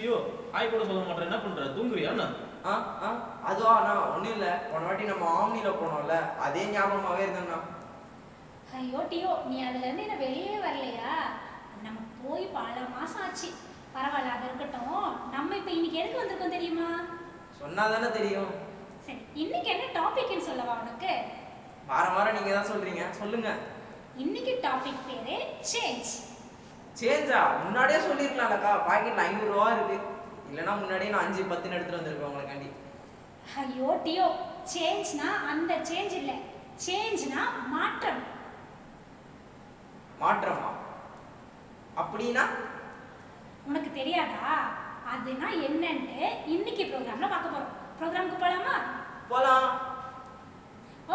Deo hi கூட சொல்ல மாட்டேன், என்ன பண்ற? தூங்குறியா என்ன? அதுவா அண்ணா ஒன்றும் இல்லை, போன வாட்டி நம்ம ஆம்னியில் போனோம்ல, அதே ஞாபகமாகவே இருந்தேண்ணா. ஐயோ டியோ, நீ அதுலேருந்து என்ன வெளியே வரலையா? நம்ம போய் பல மாதம் ஆச்சு. பரவாயில்ல, அது இருக்கட்டும். நம்ம இப்போ இன்னைக்கு எதுக்கு வந்திருக்கோம் தெரியுமா? சொன்னால் தானே தெரியும். சரி, இன்னைக்கு என்ன டாபிக்னு சொல்லவா உனக்கு? வாரம் நீங்கள் தான் சொல்கிறீங்க, சொல்லுங்கள். இன்னைக்கு டாபிக் பேரு சேஞ்ச். சேஞ்சா? முன்னாடியே சொல்லியிருக்கலாம்லக்கா, பாக்கெட்டில் 500 ரூபா இருக்குது. இல்லைனா முன்னாடியே நான் 5-10 எடுத்துகிட்டு வந்திருப்பேன் உங்களுக்காண்டி. ஐயோ டியோ, சேஞ்ச்னா அந்த சேஞ்ச் இல்லை, சேஞ்ச்னா மாற்றம். மாற்றமா? அப்படின்னா உனக்கு தெரியாதா? அதுனா என்னன்ட்டு இன்னைக்கு ப்ரோக்ராம்ல பார்க்க போறோம். ப்ரோக்ராமுக்கு போலாமா? போகலாம்.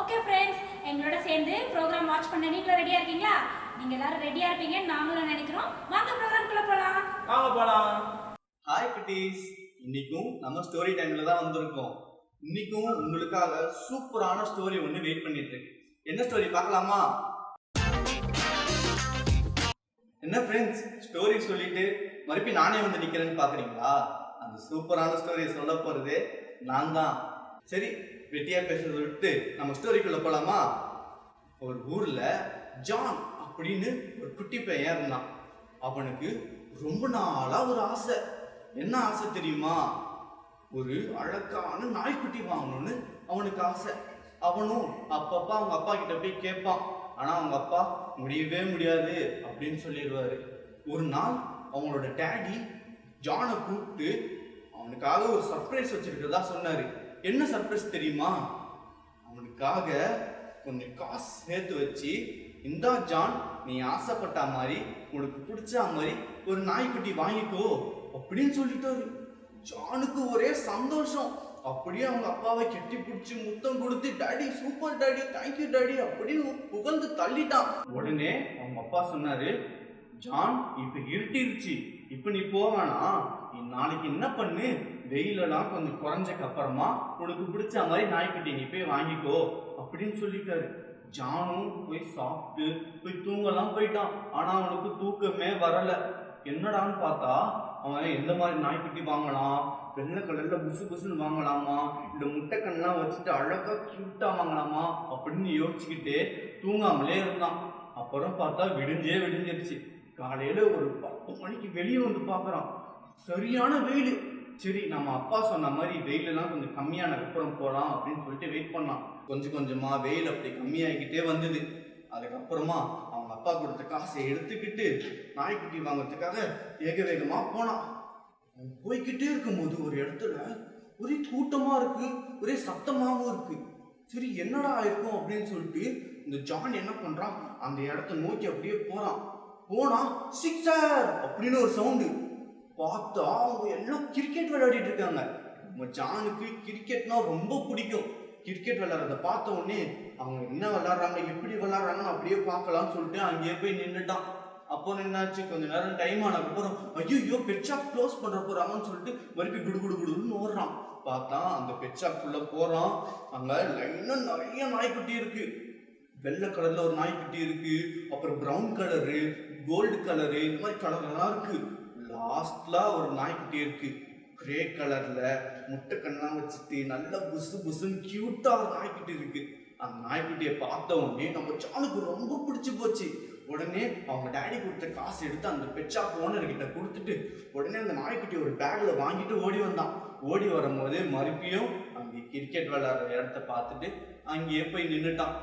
ஓகே ஃப்ரெண்ட்ஸ், எங்களோட சேர்ந்து ப்ரோக்ராம் வாட்ச் பண்ண நீங்களும் ரெடியா இருக்கீங்களா? நீங்க எல்லாரும் ரெடியா இருப்பீங்கன்னு நாங்களும் நினைக்கிறோம். வாங்க ப்ரோக்ராம்குள்ள போலாம். வாங்க போகலாம். ஹாய் குட்டீஸ், இன்னைக்கும் நம்ம ஸ்டோரி டைம்ல தான் வந்திருக்கோம். இன்னைக்கும் உங்களுக்காக சூப்பரான ஸ்டோரி ஒன்று வெயிட் பண்ணிட்டு இருக்கு. என்ன ஸ்டோரி பார்க்கலாமா? என்ன ஃப்ரெண்ட்ஸ், ஸ்டோரி சொல்லிட்டு மறுபடியும் நானே வந்து நிக்கிறேன்னு பாக்குறீங்களா? அந்த சூப்பரான ஸ்டோரி சொல்ல போறது நான் தான். சரி, வெட்டியா பேசுறதை விட்டு நம்ம ஸ்டோரிக்குள்ள போலாமா? ஒரு ஊர்ல ஜான் அப்படின்னு ஒரு குட்டி பையன் இருந்தான். அவனுக்கு ரொம்ப நாளா ஒரு ஆசை. என்ன ஆசை தெரியுமா? ஒரு அழகான நாய்க்குட்டி வாங்கணும்னு அவனுக்கு ஆசை. அவனும் அப்பப்பா அவங்க அப்பா கிட்ட போய் கேட்பான். ஆனா அவங்க அப்பா முடியவே முடியாது அப்படின்னு சொல்லிடுவாரு. ஒரு நாள் அவங்களோட டேடி ஜானை கூப்பிட்டு அவனுக்காக ஒரு சர்ப்ரைஸ் வச்சிருக்கிறதா சொன்னாரு. என்ன சர்ப்ரைஸ் தெரியுமா? அவனுக்காக கொஞ்சம் காசு சேர்த்து வச்சு, இந்தா ஜான், நீ ஆசைப்பட்ட மாதிரி உனக்கு பிடிச்ச மாதிரி ஒரு நாய்க்குட்டி வாங்கிக்கோ அப்படின்னு சொல்லிட்டாரு. ஜானுக்கு ஒரே சந்தோஷம். அப்படியே அவங்க அப்பாவை கெட்டி பிடிச்சி முத்தம் கொடுத்து, daddy super daddy, thank you daddy அப்படின்னு புகழ்ந்து தள்ளிட்டான். உடனே அவங்க அப்பா சொன்னாரு, ஜான் இப்ப இருட்டிருச்சு, இப்ப நீ போவானா, நீ நாளைக்கு என்ன பண்ணு, வெயிலெல்லாம் கொஞ்சம் குறைஞ்சக்கு அப்புறமா உனக்கு பிடிச்ச மாதிரி நாய்க்குட்டி நீ போய் வாங்கிக்கோ அப்படின்னு சொல்லிட்டாரு. ஜானும் போய் சாப்பிட்டு போய் தூங்கலாம் போயிட்டான். ஆனா அவனுக்கு தூக்கமே வரல. என்னடான்னு பார்த்தா, அவன் எந்த மாதிரி நாய்க்குட்டி வாங்கலாம், வெள்ளை கலர்ல புசு புசுன்னு வாங்கலாமா, இந்த முட்டைக்கண்ணெல்லாம் வச்சுட்டு அழகா கியூட்டா வாங்கலாமா அப்படின்னு யோசிச்சுக்கிட்டே தூங்காமலே இருந்தான். அப்புறம் பார்த்தா விடிஞ்சிருச்சு. காலையில ஒரு 10 மணிக்கு வெளியே வந்து பார்க்குறான். சரியான வெயில். சரி, நம்ம அப்பா சொன்ன மாதிரி வெயிலெல்லாம் கொஞ்சம் கம்மியான அப்புறம் போகலாம் அப்படின்னு சொல்லிட்டு வெயிட் பண்ணான். கொஞ்சம் கொஞ்சமா வெயில் அப்படி கம்மியாகிக்கிட்டே வந்தது. அதுக்கப்புறமா அவங்க அப்பா கொடுத்த காசை எடுத்துக்கிட்டு நாய்க்குட்டி வாங்கிறதுக்காக வேக வேகமா போனான். அவன் போய்கிட்டே இருக்கும்போது ஒரு இடத்துல ஒரே கூட்டமா இருக்கு, ஒரே சத்தமாகவும் இருக்கு. சரி, என்னடா இருக்கும் அப்படின்னு சொல்லிட்டு இந்த ஜான் என்ன பண்றான், அந்த இடத்த நோக்கி அப்படியே போனா சிக்ஸர் அப்படின்னு ஒரு சவுண்டு. பார்த்தா அவங்க எல்லாம் கிரிக்கெட் விளையாடிட்டு இருக்காங்க. நம்ம ஜானுக்கு கிரிக்கெட்னா ரொம்ப பிடிக்கும். கிரிக்கெட் விளையாடுறத பார்த்த உடனே அவங்க என்ன விளையாடுறாங்க, எப்படி விளையாடுறாங்கன்னு அப்படியே பார்க்கலாம்னு சொல்லிட்டு அங்கேயே போய் நின்றுட்டான். அப்போ என்னாச்சு, கொஞ்ச நேரம் டைம் ஆனதுக்கப்புறம் ஐயோ பெட் ஷாப் க்ளோஸ் பண்ற போறாங்கன்னு சொல்லிட்டு மறுபடியும் குடுகுடுன்னு ஓடுறான். பார்த்தா அந்த பெட் ஷாப்புக்குள்ள போறான். அங்க லைனா நிறைய நாய்க்குட்டி இருக்கு. வெள்ளை கலர்ல ஒரு நாய்க்குட்டி இருக்கு, அப்புறம் பிரவுன் கலரு, கோல்டு கலரு, இந்த மாதிரி கலர்லாம் இருக்கு. லாஸ்ட்ல ஒரு நாய்க்குட்டி இருக்கு, கிரே கலர்ல முட்டைக்கண்ணெல்லாம் வச்சுட்டு நல்ல புசு புசுன்னு கியூட்டா ஒரு நாய்க்குட்டி இருக்கு. அந்த நாய்க்குட்டியை பார்த்த உடனே நம்ம ஜானுக்கு ரொம்ப பிடிச்சி போச்சு. உடனே அவங்க டேடி கொடுத்த காசு எடுத்து அந்த பெட் ஷாப் ஓனர்கிட்ட கொடுத்துட்டு உடனே அந்த நாய்க்குட்டி ஒரு பேக்ல வாங்கிட்டு ஓடி வந்தான். ஓடி வரும்போது மறுபடியும் அங்கே கிரிக்கெட் விளையாடுற இடத்த பார்த்துட்டு அங்கேயே போய் நின்றுட்டான்.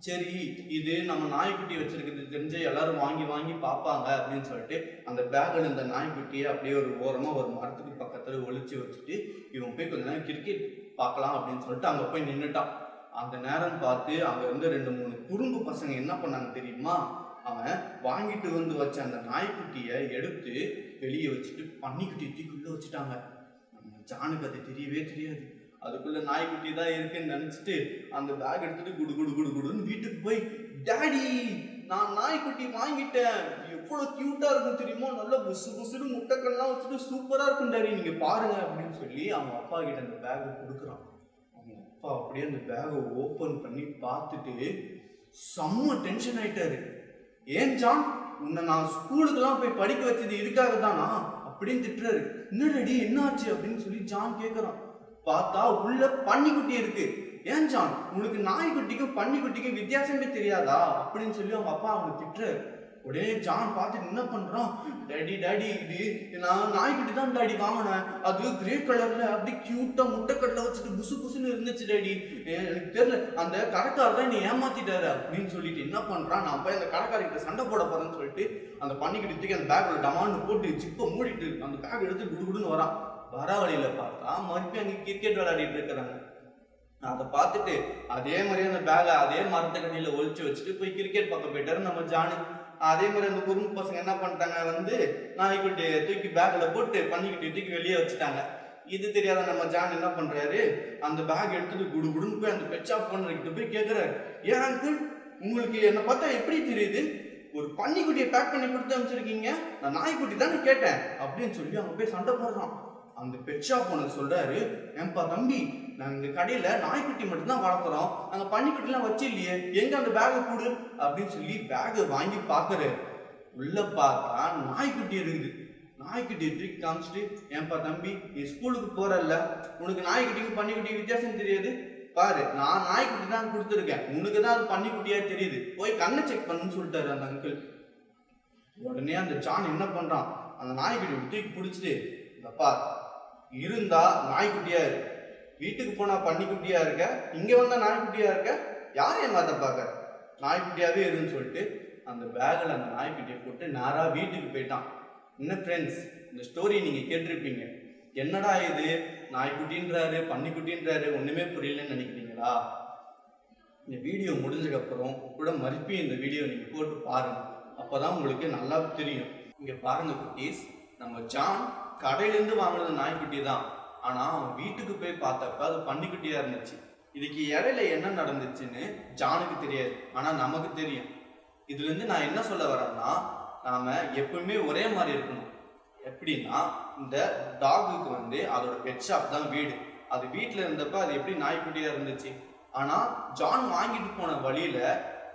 சரி, இது நம்ம நாய்க்குட்டி வச்சிருக்கிறது தெரிஞ்ச எல்லாரும் வாங்கி வாங்கி பார்ப்பாங்க அப்படின்னு சொல்லிட்டு அந்த பேக்கில் இந்த நாய்க்குட்டியை அப்படியே ஒரு ஓரமாக ஒரு மரத்துக்கு பக்கத்தில் ஒளிச்சு வச்சுட்டு இவன் போய் கொஞ்ச நேரம் கிரிக்கெட் பார்க்கலாம் அப்படின்னு சொல்லிட்டு அங்கே போய் நின்றுட்டான். அந்த நேரம் பார்த்து அங்கே இருந்து 2-3 குறும்பு பசங்க என்ன பண்ணாங்க தெரியுமா? அவன் வாங்கிட்டு வந்து வச்ச அந்த நாய்க்குட்டியை எடுத்து வெளியே வச்சுட்டு பன்னிக்குட்டி தூக்கிக்குள்ள வச்சுட்டாங்க. நம்ம ஜானுக்கு அது தெரியவே தெரியாது. அதுக்குள்ள நாய்க்குட்டி தான் இருக்குன்னு நினைச்சிட்டு அந்த பேக் எடுத்துட்டு குடுன்னு வீட்டுக்கு போய், டாடி நான் நாய்க்குட்டி வாங்கிட்டேன், எவ்வளவு கியூட்டா இருக்கும் தெரியுமோ, நல்லா புசு புசுன்னு முட்டைக்கண்ணெல்லாம் வச்சுட்டு சூப்பரா இருக்கும் டாடி, நீங்க பாருங்க அப்படின்னு சொல்லி அவங்க அப்பா கிட்ட அந்த பேக்கை கொடுக்குறான். அவங்க அப்பா அப்படியே அந்த பேக்கை ஓப்பன் பண்ணி பார்த்துட்டு செம்ம டென்ஷன் ஆயிட்டாரு. ஏன் ஜான், உன்னை நான் ஸ்கூலுக்கெல்லாம் போய் படிக்க வச்சது இதுக்காக தானா அப்படின்னு திட்டுறாரு. என்னடி என்னாச்சு அப்படின்னு சொல்லி ஜான் கேட்கறான். பார்த்தா உள்ள பன்னிக்குட்டி இருக்கு. ஏன் ஜான், உனக்கு நாய்க்குட்டிக்கும் பன்னிக்குட்டிக்கும் வித்தியாசமே தெரியாதா அப்படின்னு சொல்லி அவங்க அப்பா அவங்க திட்டுறாரு. உடனே ஜான் பார்த்துட்டு என்ன பண்றான், டாடி டாடி இது நான் நாய்க்குட்டி தான் டாடி வாங்கினேன், அது கிரே கலர்ல அப்படி கியூட்டா முட்டைக்கடலை வச்சுட்டு புசு புசுன்னு இருந்துச்சு டாடி, எனக்கு தெரியல அந்த கடைக்காரர் தான் என்னை ஏமாத்திட்டாரு அப்படின்னு சொல்லிட்டு என்ன பண்றான், நான் போய் அந்த கடைக்காரர்கிட்ட சண்டை போட போறேன்னு சொல்லிட்டு அந்த பன்னிக்குட்டி தூக்கி அந்த பேக்ல டமான்னு போட்டு ஜிப்பை மூடிட்டு அந்த பேக் எடுத்து குடுகுடுன்னு வரான். வர வழியில பார்த்தா மறுபடியும் அங்கே கிரிக்கெட் விளையாடிட்டு இருக்கிறாங்க. அதை பார்த்துட்டு அதே மாதிரி அந்த பேகை அதே மரத்துக்கடியில ஒழிச்சு வச்சுட்டு போய் கிரிக்கெட் பார்க்க போயிட்டாரு நம்ம ஜானு. அதே மாதிரி அந்த குறும்பு பசங்க என்ன பண்ணிட்டாங்க, நாய்க்குட்டி தூக்கி பேக்ல போட்டு பன்னிக்குட்டி தூக்கி வெளியே வச்சுட்டாங்க. இது தெரியாத நம்ம ஜான் என்ன பண்றாரு, அந்த பேக் எடுத்துட்டு குடுகுடுன்னு போய் அந்த பெட் ஷாப் ஓனர்கிட்ட போய் கேட்கிறாரு, ஏன் அங்கிள் உங்களுக்கு என்ன பார்த்தா எப்படி தெரியுது, ஒரு பன்னிக்குட்டியை பேக் பண்ணி கொடுத்து அனுப்பிச்சிருக்கீங்க, நான் நாய்க்குட்டி தானே கேட்டேன் அப்படின்னு சொல்லி அவங்க போய் சண்டை போடுறான். அந்த பெட் ஷாப் ஓனர் சொல்றாரு, ஏன்பா தம்பி, நாங்க இந்த கடையில நாய்க்குட்டி மட்டும்தான் வளர்க்குறோம், நாங்க பன்னிக்குட்டிலாம் வச்சு இல்லையே, எங்க அந்த பேகை கொடு அப்படின்னு சொல்லி பேகை வாங்கி பாக்குறாரு. உள்ள பார்த்தா நாய்க்குட்டி இருக்குது. நாய்க்குட்டியை தூக்கி காமிச்சிட்டு, ஏன்பா தம்பி, நீ ஸ்கூலுக்கு போறல்ல, உனக்கு நாய்க்குட்டிக்கு பன்னிக்குட்டி வித்தியாசம் தெரியாது, பாரு நான் நாய்க்குட்டி தான் கொடுத்துருக்கேன், உனக்கு தான் அது பன்னிக்குட்டியா தெரியுது, போய் கண்ணை செக் பண்ணுன்னு சொல்லிட்டாரு அந்த அங்கிள். உடனே அந்த ஜான் என்ன பண்றான், அந்த நாய்க்குட்டியை தூக்கி பிடிச்சிட்டு, அப்பா இருந்தா நாய்க்குட்டியா இருக்கு, வீட்டுக்கு போனா பன்னிக்குட்டியா இருக்க, இங்க வந்தா நாய்க்குட்டியா இருக்க, யார் ஏமாத்த பாக்க, நாய்க்குட்டியாவே இருன்னு சொல்லிட்டு அந்த பேக்ல அந்த நாய்க்குட்டியை போட்டு நேரா வீட்டுக்கு போயிட்டான். என்ன ஃப்ரெண்ட்ஸ், இந்த ஸ்டோரி நீங்க கேட்டிருப்பீங்க, என்னடா இது நாய்க்குட்டின்றாரு பன்னிக்குட்டின்றாரு ஒண்ணுமே புரியலன்னு நினைக்கிறீங்களா? இந்த வீடியோ முடிஞ்சதுக்கு அப்புறம் கூட மறுபடியும் இந்த வீடியோ நீங்க போட்டு பாருங்க, அப்பதான் உங்களுக்கு நல்லா தெரியும். இங்க பாருங்க குட்டீஸ், நம்ம ஜான் கடையிலேருந்து வாங்கினது நாய்க்குட்டி தான், ஆனா அவன் வீட்டுக்கு போய் பார்த்தப்ப அது பன்னிக்குட்டியா இருந்துச்சு. இதுக்கு இடையில என்ன நடந்துச்சுன்னு ஜானுக்கு தெரியாது, ஆனா நமக்கு தெரியும். இதுல இருந்து நான் என்ன சொல்ல வரேன்னா, நாம எப்பவுமே ஒரே மாதிரி இருக்கணும். எப்படின்னா, இந்த டாகுக்கு அதோட பெட் ஷாப் தான் வீடு, அது வீட்டுல இருந்தப்ப அது எப்படி நாய்க்குட்டியா இருந்துச்சு, ஆனா ஜான் வாங்கிட்டு போன வழியில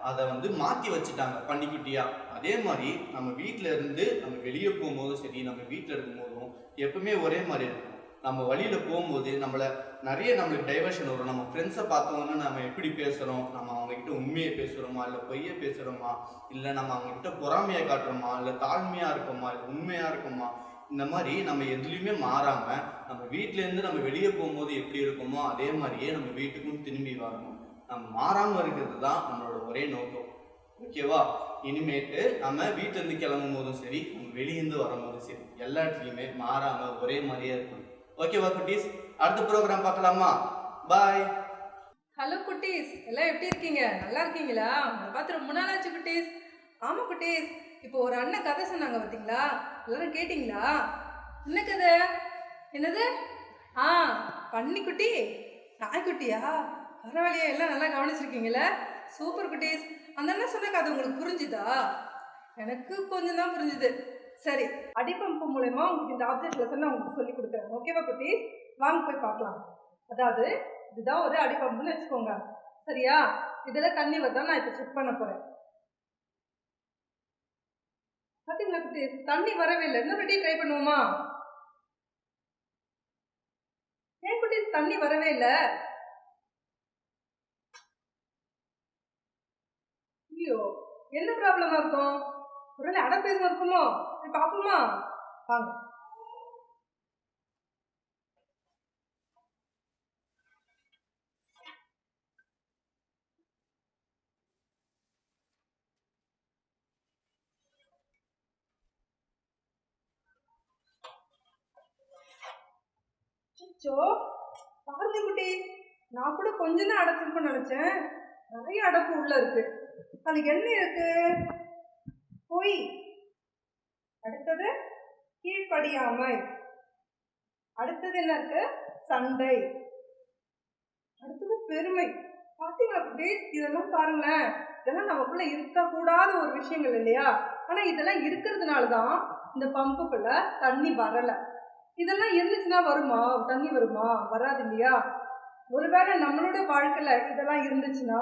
அதை மாத்தி வச்சுட்டாங்க பன்னிக்குட்டியா. அதே மாதிரி நம்ம வீட்டில இருந்து நம்ம வெளியே போகும்போதும் சரி, நம்ம வீட்டில் இருக்கும் போதும் எப்பவுமே ஒரே மாதிரி இருக்கும். நம்ம வழியில போகும்போது நம்மளுக்கு டைவர்ஷன் வரும். நம்ம ஃப்ரெண்ட்ஸை பார்த்தோம்னா நம்ம எப்படி பேசுறோம், நம்ம அவங்க கிட்ட உண்மையை பேசுறோமா இல்லை பொய்யை பேசுறோமா, இல்லை நம்ம அவங்க கிட்ட பொறாமையை காட்டுறோமா, இல்லை தாழ்மையா இருக்கோமா, இல்லை உண்மையா இருக்கோமா, இந்த மாதிரி நம்ம எதுலையுமே மாறாம நம்ம வீட்டில இருந்து நம்ம வெளியே போகும்போது எப்படி இருக்குமோ அதே மாதிரியே நம்ம வீட்டுக்கும் திரும்பி வரணும். நம்ம மாறாம இருக்கிறது தான் நம்மளோட ஒரே நோக்கம். ஓகேவா? இனிமேட்டு நம்ம வீட்டுல இருந்து கிளம்பும் போதும் சரி, நம்ம வெளியிருந்து வரும்போதும் சரி, எல்லா இடத்துலையுமே மாறாம ஒரே மாதிரியே இருக்கணும். ஓகேவா குட்டீஸ்? அடுத்த ப்ரோக்ராம் பார்க்கலாமா? பாய். ஹலோ குட்டீஸ், எல்லாம் எப்படி இருக்கீங்க? நல்லா இருக்கீங்களா? உங்களை பார்த்து ரொம்ப நாள் ஆச்சு குட்டீஸ். ஆமாம் குட்டீஸ், இப்போ ஒரு அண்ணன் கதை சொன்னாங்க பார்த்தீங்களா, எல்லாரும் கேட்டிங்களா? என்ன கதை? என்னது? பன்னிக்குட்டி நாய்க்குட்டியா? பரவாயில்லையா, எல்லாம் நல்லா கவனிச்சிருக்கீங்களே, சூப்பர் குட்டீஸ். அந்த அண்ணன் சொன்ன கதை உங்களுக்கு புரிஞ்சுதா? எனக்கு கொஞ்சம் தான் புரிஞ்சுது. சரி, அடிப்பம்பு மூலயமா உங்களுக்கு இந்த ஆப்ஜெக்ட் லெசன் நான் உங்களுக்கு சொல்லி கொடுக்குறேன். ஓகேவா குட்டீஸ்? வாங்க போய் பார்க்கலாம். அதாவது இதுதான் ஒரு அடிப்பம்புன்னு வச்சுக்கோங்க, சரியா? இதில் தண்ணி வருதா நான் இப்போ செக் பண்ண போகிறேன். பார்த்தீங்களா குட்டீஸ், தண்ணி வரவே இல்லை. இன்னும் ரெடி ட்ரை பண்ணுவோமா? ஏன் குட்டீஸ் தண்ணி வரவே இல்லை? ஐயோ, என்ன ப்ராப்ளமா இருக்கும்? ஒருவேளை அடப்பேசம் இருக்குமோ? பார்ப்போமா? வாங்க. பாருங்க குட்டி, நான் கூட கொஞ்சம் தான் அடைச்சிருப்பேன்னு நினைச்சேன். நிறைய அடைப்பு உள்ள இருக்கு. அதுக்கு என்ன இருக்கு? பொய். அடுத்தது கீழ்ப்படியாமை. அடுத்தது என்ன இருக்கு? சண்டை. அடுத்தது பெருமை. பாத்தீங்களா குட்டீஸ், இதெல்லாம் பாருங்களேன், இதெல்லாம் நமக்குள்ள இருக்கக்கூடாத ஒரு விஷயங்கள் இல்லையா? ஆனா இதெல்லாம் இருக்கிறதுனாலதான் இந்த பம்புக்குள்ள தண்ணி வரல. இதெல்லாம் இருந்துச்சுன்னா வருமா? தண்ணி வருமா? வராது இல்லையா? ஒருவேளை நம்மளோட வாழ்க்கையில இதெல்லாம் இருந்துச்சுன்னா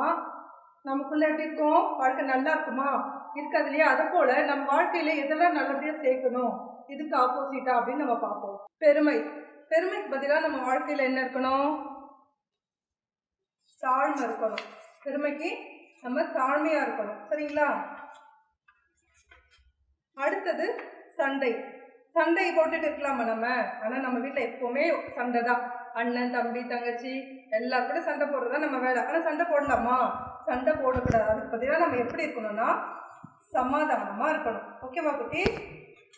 நமக்குள்ள எப்படி இருக்கும்? வாழ்க்கை நல்லா இருக்குமா? இருக்காது இல்லையா? அதை போல நம்ம வாழ்க்கையில எதெல்லாம் நல்லபடியா சேர்க்கணும், இதுக்கு ஆப்போசிட்டா அப்படின்னு நம்ம பார்ப்போம். பெருமை. பெருமைக்கு பதிலாக நம்ம வாழ்க்கையில் என்ன இருக்கணும்? தாழ்மை இருக்கணும். பெருமைக்கு நம்ம தாழ்மையா இருக்கணும். சரிங்களா? அடுத்தது சண்டை. சண்டை போட்டுட்டு இருக்கலாமா நம்ம? ஆனால் நம்ம வீட்டில் எப்போவுமே சண்டை தான். அண்ணன், தம்பி, தங்கச்சி எல்லாரும் கூட சண்டை போடுறது தான் நம்ம வேலை. ஆனால் சண்டை போடலாமா? சண்டை போடக்கூடாது. அதுக்கு பதிலாக நம்ம எப்படி இருக்கணும்னா சமாதானமாக இருக்கணும். ஓகேவா குட்டி?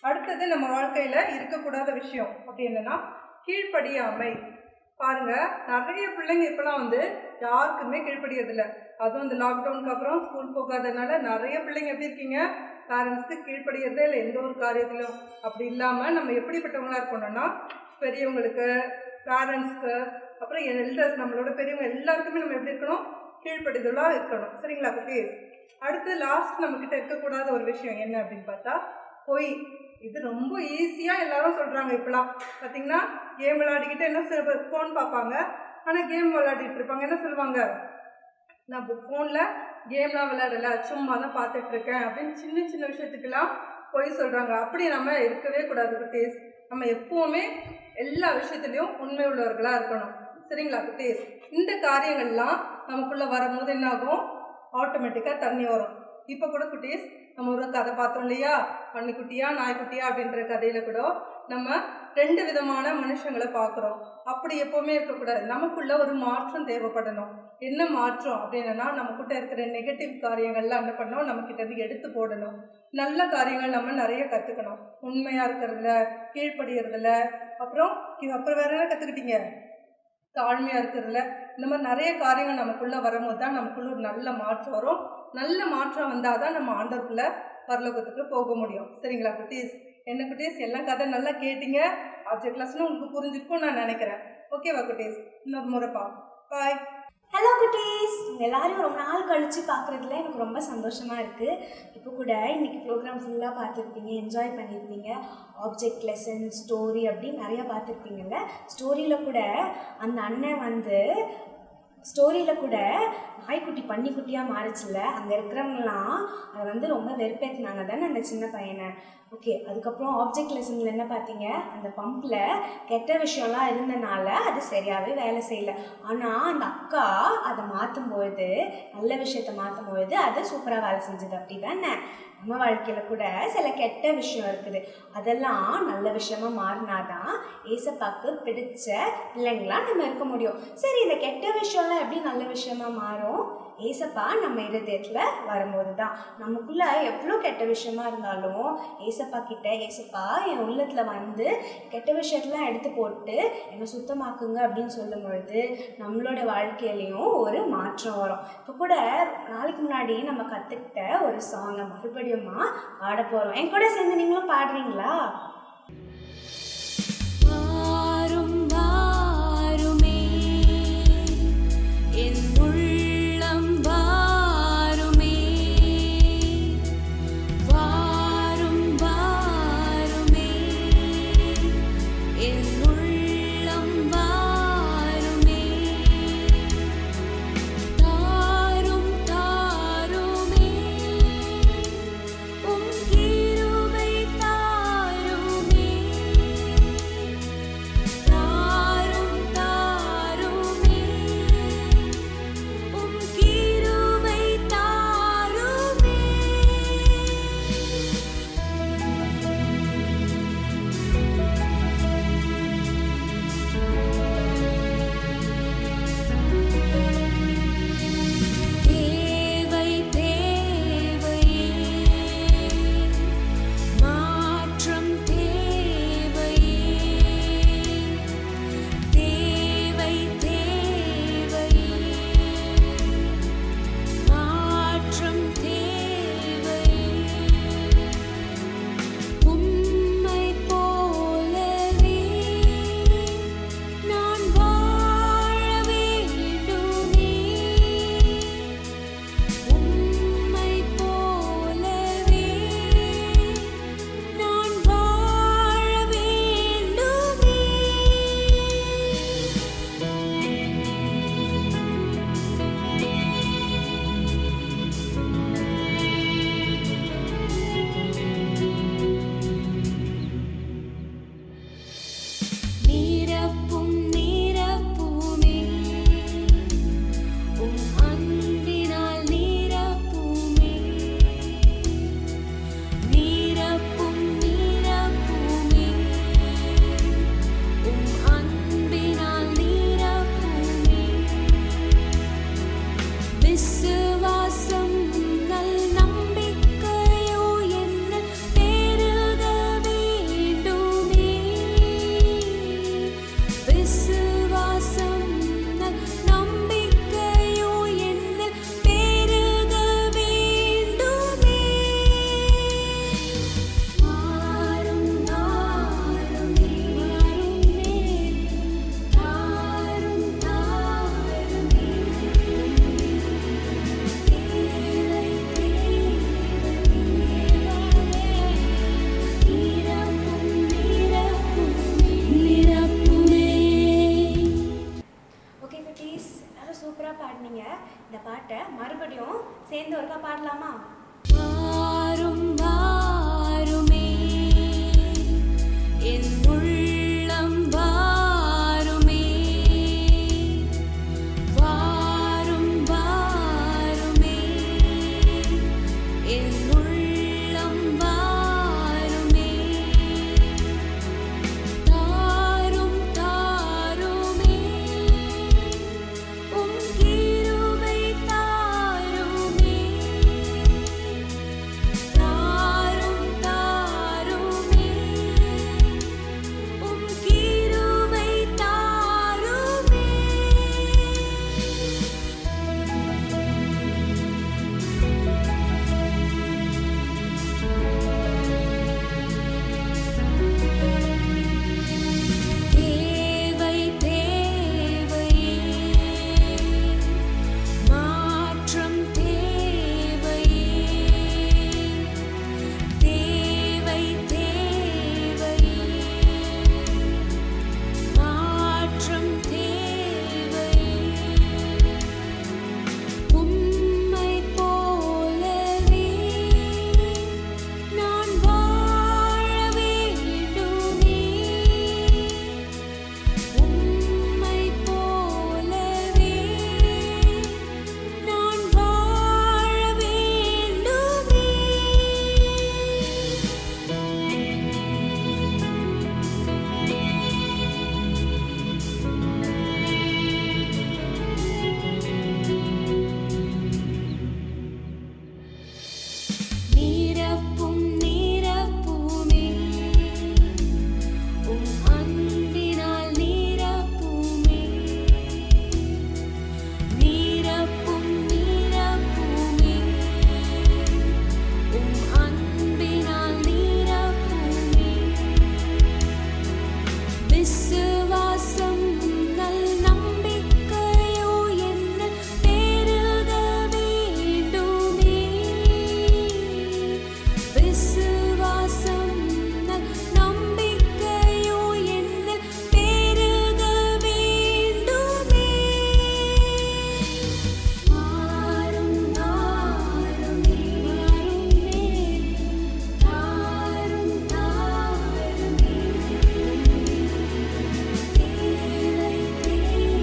அடுத்தது நம்ம வாழ்க்கையில் இருக்கக்கூடாத விஷயம் அப்படி என்னன்னா கீழ்ப்படியாமை. பாருங்க, நிறைய பிள்ளைங்க இப்பெல்லாம் யாருக்குமே கீழ்ப்படியறதில்லை. அதுவும் இந்த லாக்டவுனுக்கு அப்புறம் ஸ்கூல் போகாததுனால நிறைய பிள்ளைங்க எப்படி இருக்கீங்க? பேரண்ட்ஸ்க்கு கீழ்ப்படியறதே இல்லை எந்த ஒரு காரியத்திலும். அப்படி இல்லாமல் நம்ம எப்படிப்பட்டவங்களா இருக்கணும்னா பெரியவங்களுக்கு, பேரண்ட்ஸ்க்கு, அப்புறம் எல்டர்ஸ், நம்மளோட பெரியவங்க எல்லாருக்குமே நம்ம எப்படி இருக்கணும்? கீழ்ப்படிதலாக இருக்கணும். சரிங்களா குட்டி? அடுத்து லாஸ்ட் நம்மக்கிட்ட இருக்கக்கூடாத ஒரு விஷயம் என்ன அப்படின்னு பார்த்தா பொய். இது ரொம்ப ஈஸியாக எல்லாரும் சொல்கிறாங்க இப்போலாம். பார்த்தீங்கன்னா கேம் விளையாடிக்கிட்டு என்ன சில பேர் ஃபோன் பார்ப்பாங்க. ஆனால் கேம் விளையாடிட்டு இருப்பாங்க. என்ன சொல்லுவாங்க? நான் ஃபோனில் கேம்லாம் விளையாடலை, சும்மா தான் பார்த்துட்ருக்கேன் அப்படின்னு சின்ன சின்ன விஷயத்துக்கெல்லாம் பொய் சொல்கிறாங்க. அப்படி நம்ம இருக்கவே கூடாது குட்டீஸ். நம்ம எப்போவுமே எல்லா விஷயத்துலையும் உண்மை உள்ளவர்களாக இருக்கணும். சரிங்களா குட்டீஸ்? இந்த காரியங்கள்லாம் நமக்குள்ளே வரும்போது என்ன ஆகும்? ஆட்டோமேட்டிக்காக தண்ணி வரும். இப்போ கூட குட்டீஸ் நம்ம ஒரு கதை பார்த்தோம் இல்லையா? பன்னிக்குட்டியா நாய்க்குட்டியா அப்படின்ற கதையில் கூட நம்ம 2 விதமான மனுஷங்களை பார்க்குறோம். அப்படி எப்போவுமே இருக்கக்கூடாது. நமக்குள்ள ஒரு மாற்றம் தேவைப்படணும். என்ன மாற்றம் அப்படின்னா நமக்கிட்ட இருக்கிற நெகட்டிவ் காரியங்கள்லாம் என்ன பண்ணணும்? நம்மக்கிட்ட இருந்து எடுத்து போடணும். நல்ல காரியங்கள் நம்ம நிறைய கற்றுக்கணும். உண்மையாக இருக்கிறதுல, கீழ்ப்படியறதுல, அப்புறம் வேற என்ன கற்றுக்கிட்டீங்க? தாழ்மையாக இருக்கிறதுல. இந்த மாதிரி நிறைய காரியங்கள் நமக்குள்ளே வரும்போது தான் நமக்குள்ள ஒரு நல்ல மாற்றம் வரும். நல்ல மாற்றம் வந்தால் தான் நம்ம ஆண்டவருக்குள்ளே பரலோகத்துக்கு போக முடியும். சரிங்களா குட்டீஸ்? என்ன குட்டீஸ், எல்லாம் கதை நல்லா கேட்டீங்க. ஆப்ஜெக்ட் லெசனும் உங்களுக்கு புரிஞ்சிருக்கும்னு நான் நினைக்கிறேன். ஓகேவா குட்டீஸ்? இன்னொரு முறைப்பா. பாய். ஹலோ குட்டீஸ், எல்லாரையும் ரொம்ப நாள் கழித்து பார்க்குறதுல எனக்கு ரொம்ப சந்தோஷமாக இருக்குது. இப்போ கூட இன்றைக்கி ப்ரோக்ராம் ஃபுல்லாக பார்த்துருப்பீங்க, என்ஜாய் பண்ணியிருப்பீங்க. ஆப்ஜெக்ட் லெசன், ஸ்டோரி அப்படி நிறையா பார்த்துருப்பீங்கல்ல. ஸ்டோரியில் கூட அந்த அண்ணன் ஸ்டோரியில் கூட நாய்க்குட்டி பன்னிக்குட்டியாக மாறிச்சில்ல. அங்கே இருக்கிறவங்களாம் அதை ரொம்ப வெறுப்பேற்றினாங்க தானே அந்த சின்ன பையனை. ஓகே, அதுக்கப்புறம் ஆப்ஜெக்ட் லெசனில் என்ன பார்த்தீங்க? அந்த பம்பில் கெட்ட விஷயம்லாம் இருந்தனால அது சரியாகவே வேலை செய்யலை. ஆனால் அந்த அக்கா அதை மாற்றும்பொழுது, நல்ல விஷயத்தை மாற்றும்பொழுது அது சூப்பராக வேலை செஞ்சது. அப்படி தானே நம்ம வாழ்க்கையில் கூட சில கெட்ட விஷயம் இருக்குது. அதெல்லாம் நல்ல விஷயமா மாறினாதான் ஏசப்பாக்கு பிடிச்ச பிள்ளைங்களாம் நம்ம இருக்க முடியும். சரி, இந்த கெட்ட விஷயம்லாம் எப்படி நல்ல விஷயமா மாறும்? ஏசப்பா நம்ம இருதயத்தில் வரும்போது தான். நமக்குள்ளே எவ்வளோ கெட்ட விஷயமா இருந்தாலும் ஏசப்பா கிட்ட, ஏசப்பா என் உள்ளத்தில் கெட்ட விஷயத்தெலாம் எடுத்து போட்டு என்னை சுத்தமாக்குங்க அப்படின்னு சொல்லும் பொழுது நம்மளோட வாழ்க்கையிலையும் ஒரு மாற்றம் வரும். இப்போ கூட நாளைக்கு முன்னாடி நம்ம கற்றுக்கிட்ட ஒரு சாங்கை மறுபடியும் பாட போகிறோம். என் கூட சேர்ந்து நீங்களும் பாடுறீங்களா? கிருபை தாருமே சேர்ந்து ஒருக்கா பாடலாமா? வாரும் வாருமே என் உள்ளம் வாருமே, வாரும் வாருமே என் உள்ளம் வாருமே, தாரும் தாருமே உம் கிருபை தாருமே, தாரும் தாருமே உம் கிருபை தாருமே. தேவை தேவையே மாற்றம் தேவையே, தேவை தேவையே மாற்றம் தேவையே, உம்மை போலவே நான் வாழ வேண்டுமே, உம்மை போலவே நான் வாழ வேண்டுமே. நீரப்பும் நீரப்புமே உம் அன்பினால் நீரப்புமே, நீரப்பும் நீரப்புமே உம் அன்பினால் நீரப்புமே, விசுவாசம் நல் நம்பிக்கையோ என்ன பெருக வேண்டுமே, விசுவாசம் நல் நம்பிக்கையோ என்ன பெருக வேண்டுமே. வாரும் வாருமே தாரும் தாருமே, தேவை தேவையே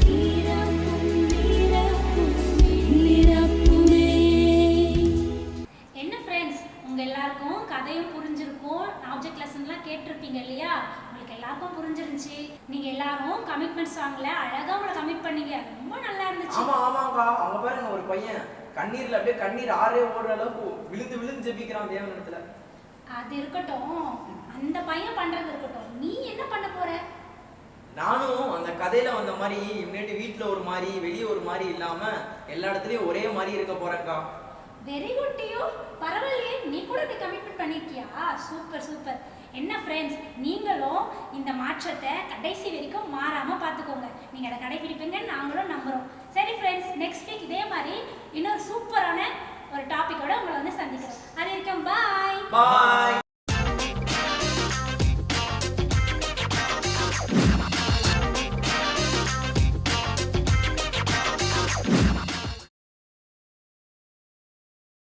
நீரப்பும் நீரப்புமே, நீரப்புமே. என்ன ஃப்ரெண்ட்ஸ், உங்க எல்லாருக்கும் கதையும் புரிஞ்சிருக்கும், ஆப்ஜெக்ட் லெசன்லாம் கேட்டிருப்பீங்க இல்லையா? உங்களுக்கு எல்லாருக்கும் புரிஞ்சிருந்துச்சு. நீங்க எல்லாரும் கமிட்மெண்ட் சாங்ல அழகா உங்களை கமிட் பண்ணீங்க, ரொம்ப நல்லா இருந்துச்சு. ஆமா ஆமாக்கா, அவங்க பாருங்க ஒரு பையன் கண்ணீர்ல அப்படியே கண்ணீர் ஆறே ஓடுற அளவுக்கு விழுந்து விழுந்து ஜெபிக்கிறான் தேவன் இடத்துல. அது இருக்கட்டும், அந்த பையன் பண்றது இருக்கட்டும், நீ என்ன பண்ண போற? நானும் அந்த கதையில வந்த மாதிரி முன்னாடி வீட்டுல ஒரு மாதிரி வெளியே ஒரு மாதிரி இல்லாம எல்லா இடத்துலயும் ஒரே மாதிரி இருக்க போறேன்க்கா. வெரி குட் டியோ, பரவாயில்லையே, நீ கூட இப்படி கமிட்மெண்ட் பண்ணிருக்கியா? Super super. என்ன ஃப்ரெண்ட்ஸ், நீங்களும் இந்த மாற்றத்தை கடைசி வரைக்கும் மாறாம பார்த்துக்கோங்க. நீங்க அதை கடைபிடிப்பீங்கன்னு நாங்களும் நம்புறோம். சரி ஃப்ரெண்ட்ஸ், நெக்ஸ்ட் வீக் இதே மாதிரி இன்னொரு சூப்பரான ஒரு டாபிக்கோட உங்களை வந்து சந்திக்கிறோம். அது வரைக்கும் பாய். பாய்.